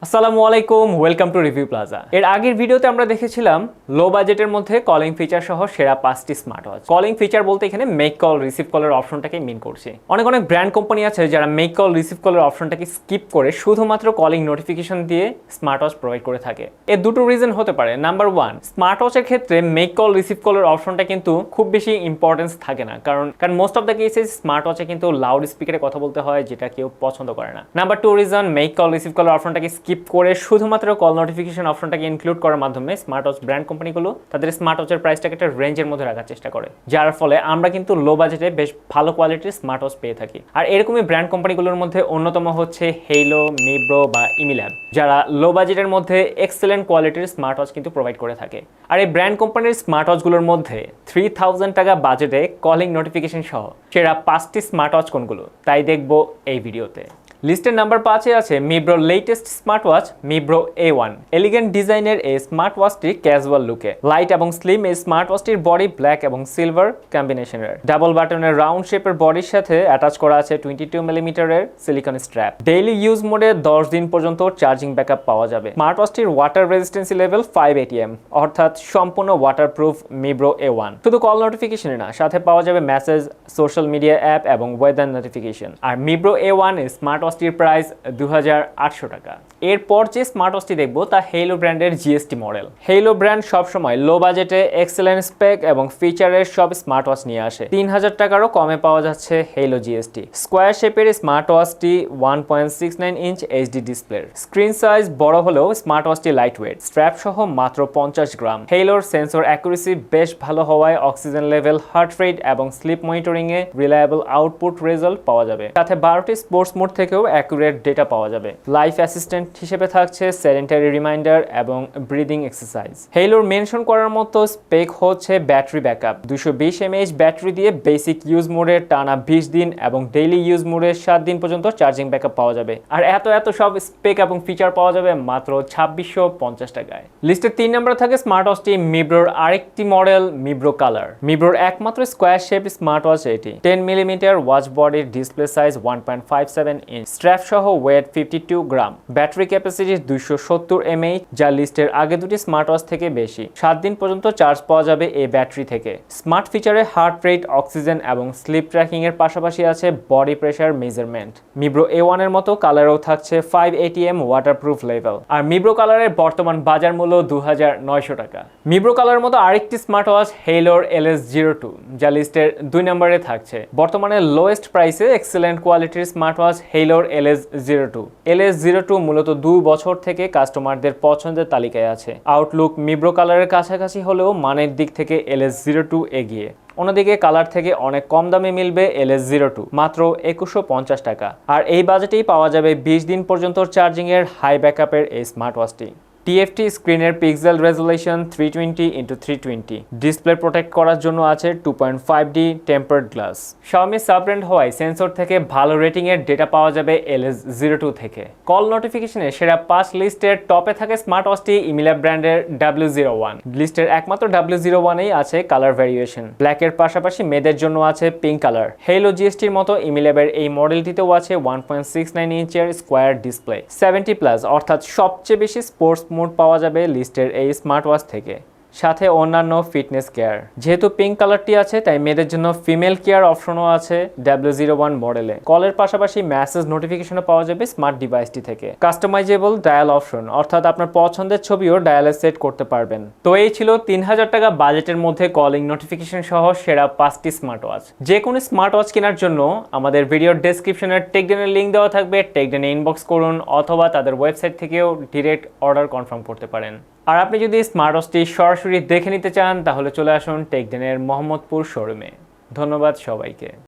আসসালামু আলাইকুম, welcome to review plaza. এর আগের ভিডিওতে আমরা দেখেছিলাম লো বাজেটের মধ্যে কলিং ফিচার সহ সেরা 5টি স্মার্ট ওয়াচ। কলিং ফিচার বলতে এখানে মেক কল রিসিভ কলের অপশনটাকে মিন করছি। অনেক ব্র্যান্ড কোম্পানি আছে যারা মেক কল রিসিভ কলের অপশনটাকে স্কিপ করে শুধুমাত্র কলিং নোটিফিকেশন দিয়ে স্মার্ট ওয়াচ প্রোভাইড করে থাকে। এর দুটো রিজন হতে পারে। নাম্বার 1, স্মার্ট ওয়াচের ক্ষেত্রে মেক কল রিসিভ কলের অপশনটা কিন্তু খুব বেশি ইম্পর্টেন্স থাকে না, কারণ most of the cases smart ওয়াচে কিন্তু লাউড স্পিকারে কথা বলতে হয়, যেটা কেউ পছন্দ করে না। Number 2 reason, make call receive কলের অপশনটাকে স্কিপ করে শুধুমাত্র কল নোটিফিকেশন অপশনটাকে ইনক্লুড করার মাধ্যমে স্মার্ট ওয়াচ ব্র্যান্ড কোম্পানিগুলো তাদের স্মার্ট ওয়াচের প্রাইসটাকে একটা রেঞ্জের মধ্যে রাখার চেষ্টা করে, যার ফলে আমরা কিন্তু লো বাজেটে বেশ ভালো কোয়ালিটির স্মার্ট ওয়াচ পেয়ে থাকি। আর এরকমই ব্র্যান্ড কোম্পানিগুলোর মধ্যে অন্যতম হচ্ছে হেইলো, মিব্রো বা ইমিল্যাব, যারা লো বাজেটের মধ্যে এক্সেলেন্ট কোয়ালিটির স্মার্ট ওয়াচ কিন্তু প্রোভাইড করে থাকে। আর এই ব্র্যান্ড কোম্পানির স্মার্ট ওয়াচগুলোর মধ্যে 3000 টাকা বাজেটে কলিং নোটিফিকেশন সহ সেরা 5টি স্মার্ট ওয়াচ কোনগুলো তাই দেখবো এই ভিডিওতে। লিস্টের নাম্বার 5-এ আছে মিব্রোর latest smart watch Mibro A1। Elegant ডিজাইনের এই স্মার্ট ওয়াচটি ক্যাজুয়াল লুকে, লাইট এবং স্লিম। এই স্মার্ট ওয়াচটির বডি ব্ল্যাক এবং সিলভার কম্বিনেশনের, ডাবল বাটনের রাউন্ড শেপের বডির সাথে অ্যাটাচ করা আছে 22 মিলিমিটারের সিলিকন স্ট্র্যাপ। ডেইলি ইউজ মোডে 10 দিন পর্যন্ত চার্জিং ব্যাকআপ পাওয়া যাবে। স্মার্ট ওয়াচটির ওয়াটার রেজিস্ট্যান্সি লেভেল 5 ATM, অর্থাৎ সম্পূর্ণ ওয়াটারপ্রুফ মিব্রো A1। শুধু কল নোটিফিকেশনে না, সাথে পাওয়া যাবে মেসেজ, সোশ্যাল মিডিয়া অ্যাপ এবং ওয়েদার নোটিফিকেশন। আর মিব্রো A1 স্মার্ট ওয়াচটির প্রাইস 2800 টাকা। এরপর যে স্মার্ট ওয়াচটি দেখবো তা হেইলো ব্র্যান্ডের GST মডেল। হেইলো ব্র্যান্ড সবসময় লো বাজেটে এক্সেলেন্ট স্পেক এবং ফিচারের সব স্মার্ট ওয়াচ নিয়ে আসে। 3000 টাকারও কমে পাওয়া যাচ্ছে হেইলো GST। স্কোয়ার শেপের স্মার্ট ওয়াচটি 1.69 ইঞ্চ HD ডিসপ্লের, স্ক্রিন সাইজ বড় হলেও স্মার্ট ওয়াচটি লাইট ওয়েট, স্ট্র্যাপ সহ মাত্র 50 গ্রাম। হেইলোর সেন্সর অ্যাকুরেসি বেশ ভালো হওয়ায় অক্সিজেন লেভেল, হার্ট রেট এবং স্লিপ মনিটরিং এ রিলায়েবল আউটপুট রেজাল্ট পাওয়া যাবে। সাথে 12টি স্পোর্টস মোড থেকেও অ্যাকুরেট ডেটা পাওয়া যাবে। লাইফ অ্যাসিস্ট্যান্ট হিসেবে থাকছে সেডেন্টারি রিমাইন্ডার এবং ব্রিদিং এক্সারসাইজ। হেইলোর মেনশন করার মতো স্পেক হচ্ছে ব্যাটারি ব্যাকআপ। 220 mAh ব্যাটারি দিয়ে বেসিক ইউজ মোডে টানা 20 দিন এবং ডেইলি ইউজ মোডে 7 দিন পর্যন্ত চার্জিং ব্যাকআপ পাওয়া যাবে। আর এত সব স্পেক এবং ফিচার পাওয়া যাবে মাত্র 2650 টাকায়। লিস্টের 3 নম্বরে থাকে স্মার্ট ওয়াচটি মিব্রোর আরেকটি মডেল মিব্রো কালার। মিব্রোর একমাত্র স্কোয়ার শেপ স্মার্ট ওয়াচ এটি। 10 মিলিমিটার ওয়াচ বডির, ডিসপ্লে সাইজ 1.57 ইঞ্চ, স্ট্র্যাপ সহ ওয়েট 52 গ্রাম, ব্যাটারি ক্যাপাসিটি 270 mAh, যা লিস্টের আগে দুটি স্মার্ট ওয়াচ থেকে বেশি। 7 দিন পর্যন্ত চার্জ পাওয়া যাবে এই ব্যাটারি থেকে। স্মার্ট ফিচারে হার্ট রেট, অক্সিজেন এবং স্লিপ ট্র্যাকিং এর পাশাপাশি আছে বডি প্রেশার মেজারমেন্ট। মিব্রো A1 এর মতো কালারেও থাকছে 5 ATM ওয়াটারপ্রুফ লেভেল। আর মিব্রো কালারের বর্তমান বাজার মূল্য 2900 টাকা। মিব্রো কালারের মতো আরেকটি স্মার্ট ওয়াচ হেইলোর LS02, যা লিস্টের 2 নম্বরে থাকছে। বর্তমানে লোয়েস্ট প্রাইসে এক্সেলেন্ট কোয়ালিটির স্মার্ট ওয়াচ হেইলোর LS02। LS02 মূলত 2 বছর থেকে কাস্টমারদের পছন্দের তালিকায় আছে। আউটলুক মিব্রো কালারের কাছাকাছি হলেও মানের দিক থেকে LS02 এগিয়ে। অন্যদিকে কালার থেকে অনেক কম দামে মিলবে LS02, মাত্র 2150 টাকা। আর এই বাজেটেই পাওয়া যাবে 20 দিন পর্যন্ত চার্জিং এর হাই ব্যাকআপের এই স্মার্ট ওয়াচটি। TFT স্ক্রিনের pixel resolution 320x320, display protect করার জন্য আছে 2.5D tempered glass. Xiaomi sub brand হওয়ায় সেন্সর থেকে ভালো রেটিং এর ডেটা পাওয়া যাবে LS02 থেকে। কল নোটিফিকেশনে সেরা 5 লিস্টের টপে থাকে স্মার্ট ওয়াচটি ইমিল্যাব ব্র্যান্ডের W01। লিস্টের একমাত্র W01-এই আছে কালার ভ্যারিয়েশন। ব্ল্যাকের পাশাপাশি মেয়েদের জন্য আছে পিঙ্ক কালার। হেইলো GSTর মতো ইমিল্যাবের এই মডেলটিতেও আছে 1.69 ইঞ্চের স্কোয়ার ডিসপ্লে। 70+, অর্থাৎ সবচেয়ে বেশি স্পোর্টস মোড পাওয়া যাবে লিস্টের এই স্মার্ট ওয়াচ থেকে। সাথে অন্যান্য ফিটনেস কেয়ার। যেহেতু পিঙ্ক কালারটি আছে তাই মেয়েদের জন্য ফিমেল কেয়ার অপশনও আছে W01 মডেলে। কলের পাশাপাশি মেসেজ নোটিফিকেশনও পাওয়া যাবে স্মার্ট ডিভাইসটি থেকে। কাস্টমাইজেবল ডায়াল অপশন, অর্থাৎ আপনার পছন্দের ছবিও ডায়ালে সেট করতে পারবেন। তো এই ছিল 3000 টাকা বাজেটের মধ্যে কলিং নোটিফিকেশন সহ সেরা 5টি স্মার্ট ওয়াচ। যে কোনো স্মার্ট ওয়াচ কেনার জন্য আমাদের ভিডিওর ডেসক্রিপশনের টেকডেনের লিঙ্ক দেওয়া থাকবে, টেকডেনে ইনবক্স করুন অথবা তাদের ওয়েবসাইট থেকেও ডিরেক্ট অর্ডার কনফার্ম করতে পারেন। আর আপনি যদি স্মার্ট ওয়াচটি সরাসরি দেখে নিতে চান তাহলে চলে আসুন টেকডেনের মোহাম্মদপুর শোরুমে। ধন্যবাদ সবাইকে।